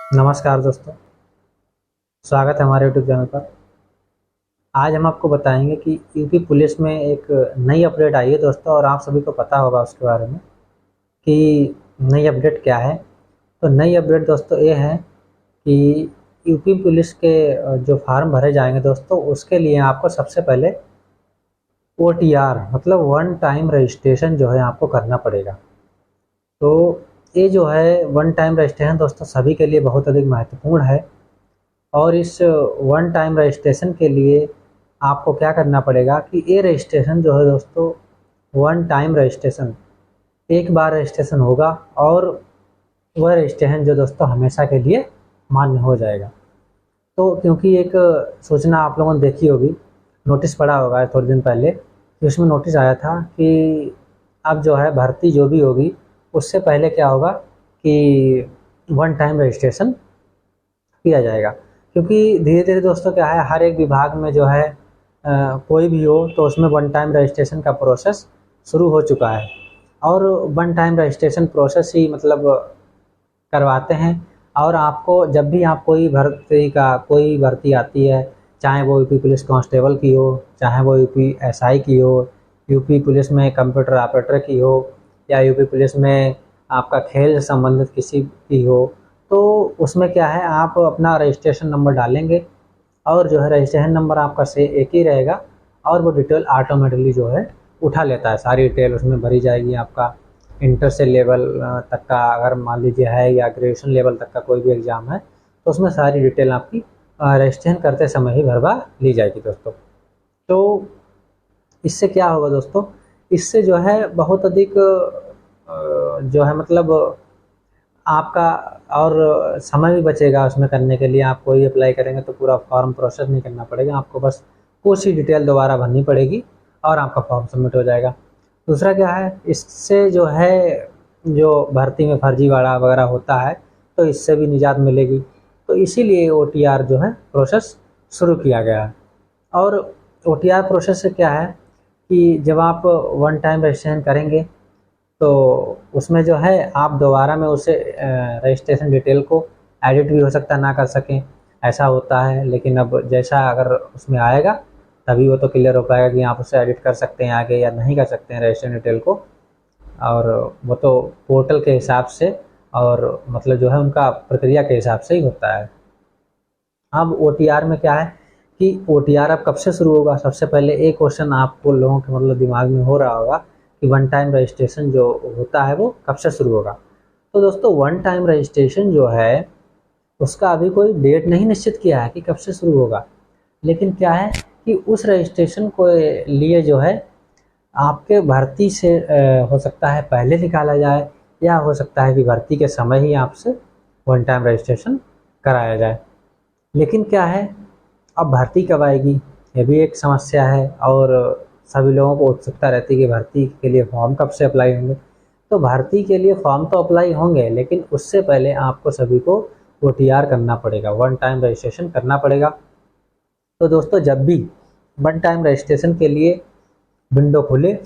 नमस्कार दोस्तों, स्वागत है हमारे यूट्यूब चैनल पर। आज हम आपको बताएंगे कि यूपी पुलिस में एक नई अपडेट आई है दोस्तों, और आप सभी को पता होगा उसके बारे में कि नई अपडेट क्या है। तो नई अपडेट दोस्तों ये है कि यूपी पुलिस के जो फॉर्म भरे जाएंगे दोस्तों, उसके लिए आपको सबसे पहले OTR मतलब वन टाइम रजिस्ट्रेशन जो है आपको करना पड़ेगा। तो ये जो है वन टाइम रजिस्ट्रेशन दोस्तों सभी के लिए बहुत अधिक महत्वपूर्ण है। और इस वन टाइम रजिस्ट्रेशन के लिए आपको क्या करना पड़ेगा कि ये रजिस्ट्रेशन जो है दोस्तों, वन टाइम रजिस्ट्रेशन, एक बार रजिस्ट्रेशन होगा और वह रजिस्ट्रेशन जो दोस्तों हमेशा के लिए मान्य हो जाएगा। तो क्योंकि एक सूचना आप लोगों ने देखी होगी, नोटिस पड़ा होगा थोड़े दिन पहले, कि उसमें नोटिस आया था कि अब जो है भर्ती जो भी होगी उससे पहले क्या होगा कि वन टाइम रजिस्ट्रेशन किया जाएगा। क्योंकि धीरे धीरे दोस्तों क्या है, हर एक विभाग में जो है कोई भी हो तो उसमें वन टाइम रजिस्ट्रेशन का प्रोसेस शुरू हो चुका है। और वन टाइम रजिस्ट्रेशन प्रोसेस ही मतलब करवाते हैं। और आपको जब भी आप कोई भर्ती आती है, चाहे वो यूपी पुलिस कांस्टेबल की हो, चाहे वो यूपी SI की हो, यूपी पुलिस में कंप्यूटर ऑपरेटर की हो, या यूपी पुलिस में आपका खेल से संबंधित किसी की हो, तो उसमें क्या है, आप अपना रजिस्ट्रेशन नंबर डालेंगे और जो है रजिस्ट्रेशन नंबर आपका से एक ही रहेगा, और वो डिटेल ऑटोमेटिकली जो है उठा लेता है। सारी डिटेल उसमें भरी जाएगी। आपका इंटर से लेवल तक का अगर मान लीजिए है, या ग्रेजुएशन लेवल तक का कोई भी एग्ज़ाम है, तो उसमें सारी डिटेल आपकी रजिस्ट्रेशन करते समय ही भरवा ली जाएगी दोस्तों। तो इससे क्या होगा दोस्तों, इससे जो है बहुत अधिक जो है मतलब आपका और समय भी बचेगा उसमें करने के लिए। आप कोई अप्लाई करेंगे तो पूरा फॉर्म प्रोसेस नहीं करना पड़ेगा, आपको बस कुछ ही डिटेल दोबारा भरनी पड़ेगी और आपका फॉर्म सबमिट हो जाएगा। दूसरा क्या है, इससे जो है जो भर्ती में फर्जीवाड़ा वगैरह होता है तो इससे भी निजात मिलेगी। तो इसीलिए OTR जो है प्रोसेस शुरू किया गया है। और OTR प्रोसेस से क्या है कि जब आप वन टाइम रजिस्ट्रेशन करेंगे तो उसमें जो है आप दोबारा में उसे रजिस्ट्रेशन डिटेल को एडिट भी हो सकता है, ना कर सकें, ऐसा होता है। लेकिन अब जैसा अगर उसमें आएगा तभी वो तो क्लियर हो पाएगा कि आप उसे एडिट कर सकते हैं आगे या नहीं कर सकते हैं रजिस्ट्रेशन डिटेल को। और वो तो पोर्टल के हिसाब से और मतलब जो है उनका प्रक्रिया के हिसाब से ही होता है। अब OTR में क्या है कि OTR अब कब से शुरू होगा। सबसे पहले एक क्वेश्चन आपको लोगों के मतलब दिमाग में हो रहा होगा कि वन टाइम रजिस्ट्रेशन जो होता है वो कब से शुरू होगा। तो दोस्तों वन टाइम रजिस्ट्रेशन जो है उसका अभी कोई डेट नहीं निश्चित किया है कि कब से शुरू होगा। लेकिन क्या है कि उस रजिस्ट्रेशन को लिए जो है आपके भर्ती से हो सकता है पहले निकाला जाए, या हो सकता है कि भर्ती के समय ही आपसे वन टाइम रजिस्ट्रेशन कराया जाए। लेकिन क्या है, अब भर्ती कब आएगी ये भी एक समस्या है, और सभी लोगों को उत्सुकता रहती है कि भर्ती के लिए फॉर्म कब से अप्लाई होंगे। तो भर्ती के लिए फॉर्म तो अप्लाई होंगे, लेकिन उससे पहले आपको सभी को OTR करना पड़ेगा, वन टाइम रजिस्ट्रेशन करना पड़ेगा। तो दोस्तों जब भी वन टाइम रजिस्ट्रेशन के लिए विंडो खुले,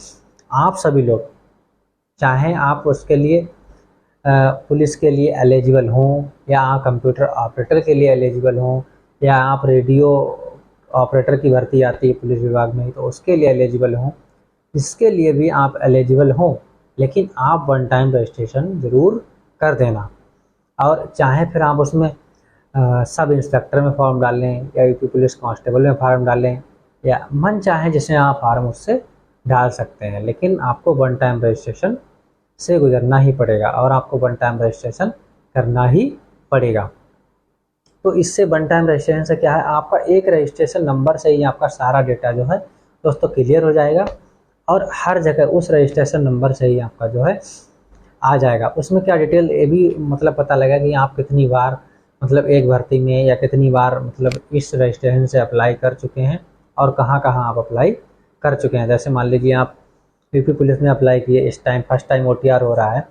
आप सभी लोग, चाहे आप उसके लिए पुलिस के लिए एलिजिबल हों, या आप कंप्यूटर ऑपरेटर के लिए एलिजिबल हों, या आप रेडियो ऑपरेटर की भर्ती आती है पुलिस विभाग में तो उसके लिए एलिजिबल हों, इसके लिए भी आप एलिजिबल हों, लेकिन आप वन टाइम रजिस्ट्रेशन ज़रूर कर देना। और चाहे फिर आप उसमें सब इंस्पेक्टर में फॉर्म डालें, या यूपी पुलिस कांस्टेबल में फॉर्म डालें, या मन चाहे जिसमें आप फॉर्म उससे डाल सकते हैं, लेकिन आपको वन टाइम रजिस्ट्रेशन से गुजरना ही पड़ेगा और आपको वन टाइम रजिस्ट्रेशन करना ही पड़ेगा। तो इससे वन टाइम रजिस्ट्रेशन से क्या है, आपका एक रजिस्ट्रेशन नंबर से ही आपका सारा डेटा जो है दोस्तों क्लियर हो जाएगा, और हर जगह उस रजिस्ट्रेशन नंबर से ही आपका जो है आ जाएगा। उसमें क्या डिटेल ये भी मतलब पता लगेगा कि आप कितनी बार मतलब एक भर्ती में या कितनी बार मतलब इस रजिस्ट्रेशन से अप्लाई कर चुके हैं, और कहाँ कहाँ आप अप्लाई कर चुके हैं। जैसे मान लीजिए आप यूपी पुलिस में अप्लाई किए, इस टाइम फर्स्ट टाइम OTR हो रहा है,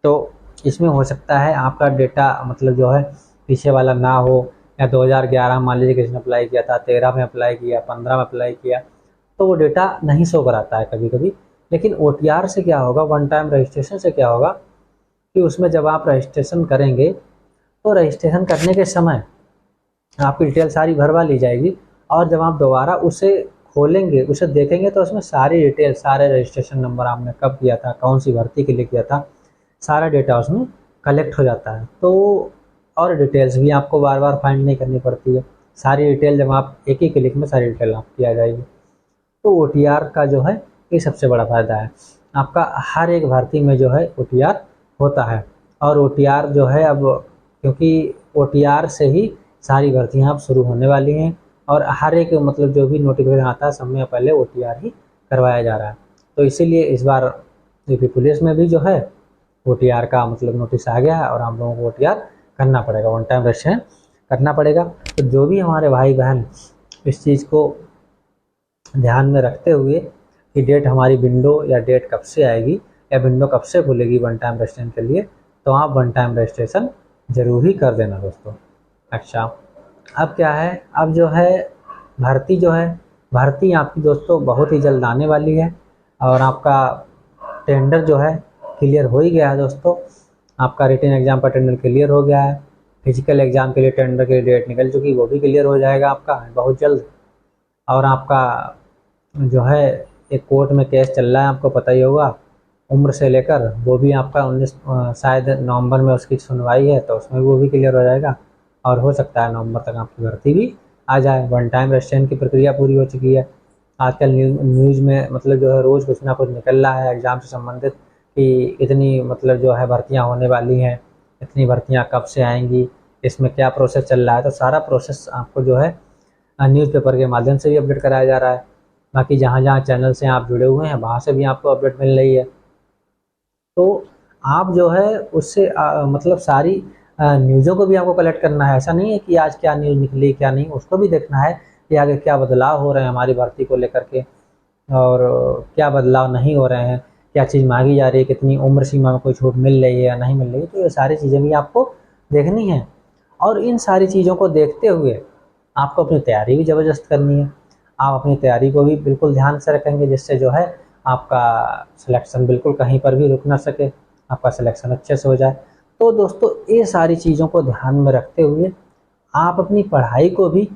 तो इसमें हो सकता है आपका डेटा मतलब जो है पीछे वाला ना हो, या 2011 मान लीजिए किसी ने अप्लाई किया था, 13 में अप्लाई किया, 15 में अप्लाई किया, तो वो डेटा नहीं शो कराता है कभी कभी। लेकिन OTR से क्या होगा, वन टाइम रजिस्ट्रेशन से क्या होगा कि उसमें जब आप रजिस्ट्रेशन करेंगे तो रजिस्ट्रेशन करने के समय आपकी डिटेल सारी भरवा ली जाएगी, और जब आप दोबारा उसे खोलेंगे, उसे देखेंगे, तो उसमें सारी डिटेल, सारे रजिस्ट्रेशन नंबर, आपने कब किया था, कौन सी भर्ती के लिए किया था, सारा डेटा उसमें कलेक्ट हो जाता है। तो और डिटेल्स भी आपको बार बार फाइंड नहीं करनी पड़ती है, सारी डिटेल जब आप एक ही क्लिक में सारी डिटेल आपकी आ जाएगी। तो OTR का जो है ये सबसे बड़ा फ़ायदा है। आपका हर एक भर्ती में जो है OTR होता है, और OTR जो है अब, क्योंकि OTR से ही सारी भर्तियां अब शुरू होने वाली हैं, और हर एक मतलब जो भी नोटिफिकेशन आता है सब में पहले OTR ही करवाया जा रहा है। तो इसीलिए इस बार यूपी पुलिस में भी जो है OTR का मतलब नोटिस आ गया है, और हम लोगों को OTR करना पड़ेगा, वन टाइम रजिस्ट्रेशन करना पड़ेगा। तो जो भी हमारे भाई बहन इस चीज़ को ध्यान में रखते हुए कि डेट हमारी विंडो या डेट कब से आएगी या विंडो कब से खुलेगी वन टाइम रजिस्ट्रेशन के लिए, तो आप वन टाइम रजिस्ट्रेशन ज़रूर ही कर देना दोस्तों। अच्छा, अब क्या है, अब जो है भर्ती जो है, भर्ती आपकी दोस्तों बहुत ही जल्द आने वाली है, और आपका टेंडर जो है क्लियर हो ही गया है दोस्तों। आपका रिटन एग्ज़ाम का टेंडर क्लियर हो गया है, फिजिकल एग्ज़ाम के लिए टेंडर की डेट निकल चुकी, वो भी क्लियर हो जाएगा आपका बहुत जल्द। और आपका जो है एक कोर्ट में केस चल रहा है, आपको पता ही होगा, उम्र से लेकर, वो भी आपका 19 शायद नवंबर में उसकी सुनवाई है, तो उसमें वो भी क्लियर हो जाएगा, और हो सकता है नवंबर तक आपकी भर्ती भी आ जाए। वन टाइम रजिस्ट्रेशन की प्रक्रिया पूरी हो चुकी है। आजकल न्यूज़ में मतलब जो है रोज़ कुछ ना कुछ निकल रहा है एग्ज़ाम से संबंधित, कि इतनी मतलब जो है भर्तियाँ होने वाली हैं, इतनी भर्तियाँ कब से आएंगी, इसमें क्या प्रोसेस चल रहा है। तो सारा प्रोसेस आपको जो है न्यूज़पेपर के माध्यम से भी अपडेट कराया जा रहा है। बाकी जहाँ जहाँ चैनल से आप जुड़े हुए हैं वहाँ से भी आपको अपडेट मिल रही है। तो आप जो है उससे मतलब सारी न्यूज़ों को भी आपको कलेक्ट करना है। ऐसा नहीं है कि आज क्या न्यूज़ निकली क्या नहीं, उसको भी देखना है कि आगे क्या बदलाव हो रहे हैं हमारी भर्ती को लेकर के, और क्या बदलाव नहीं हो रहे हैं, क्या चीज़ मांगी जा रही है, कितनी उम्र सीमा में कोई छूट मिल रही है या नहीं मिल रही है। तो ये सारी चीज़ें भी आपको देखनी है, और इन सारी चीज़ों को देखते हुए आपको अपनी तैयारी भी ज़बरदस्त करनी है। आप अपनी तैयारी को भी बिल्कुल ध्यान से रखेंगे, जिससे जो है आपका सिलेक्शन बिल्कुल कहीं पर भी रुक ना सके, आपका सिलेक्शन अच्छे से हो जाए। तो दोस्तों ये सारी चीज़ों को ध्यान में रखते हुए आप अपनी पढ़ाई को भी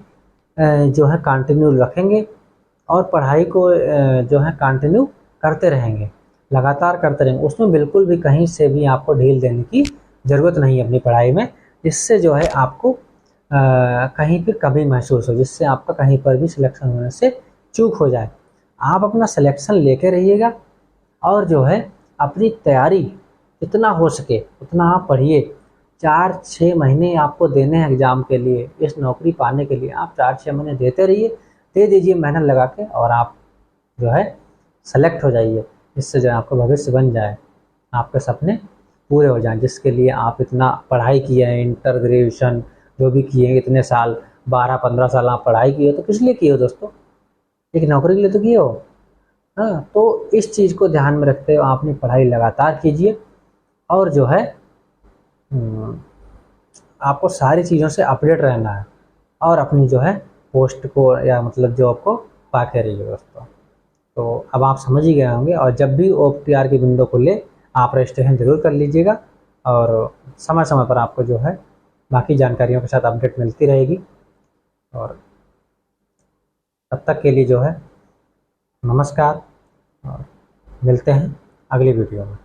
जो है कंटिन्यू रखेंगे, और पढ़ाई को जो है कंटिन्यू करते रहेंगे, लगातार करते रहेंगे। उसमें बिल्कुल भी कहीं से भी आपको ढील देने की ज़रूरत नहीं है अपनी पढ़ाई में, जिससे जो है आपको कहीं पर कमी महसूस हो, जिससे आपका कहीं पर भी सिलेक्शन होने से चूक हो जाए। आप अपना सिलेक्शन लेके रहिएगा, और जो है अपनी तैयारी जितना हो सके उतना आप पढ़िए। 4-6 महीने आपको देने हैं एग्ज़ाम के लिए, इस नौकरी पाने के लिए आप 4-6 महीने देते रहिए, दे दीजिए मेहनत लगा के, और आप जो है सेलेक्ट हो जाइए, जिससे जो है आपका भविष्य बन जाए, आपके सपने पूरे हो जाएं, जिसके लिए आप इतना पढ़ाई किए हैं, इंटर ग्रेजुएशन जो भी किए हैं, इतने साल 12-15 साल आप पढ़ाई किए हो, तो किस लिए किए हो दोस्तों? एक नौकरी के लिए तो किए हो। हाँ, तो इस चीज़ को ध्यान में रखते हुए आप अपनी पढ़ाई लगातार कीजिए, और जो है आपको सारी चीज़ों से अपडेट रहना है, और अपनी जो है पोस्ट को या मतलब जॉब को पाते रहिए दोस्तों। तो अब आप समझ ही गए होंगे, और जब भी OTR की विंडो खुले आप रजिस्ट्रेशन ज़रूर कर लीजिएगा, और समय समय पर आपको जो है बाकी जानकारियों के साथ अपडेट मिलती रहेगी। और तब तक के लिए जो है नमस्कार, और मिलते हैं अगली वीडियो में।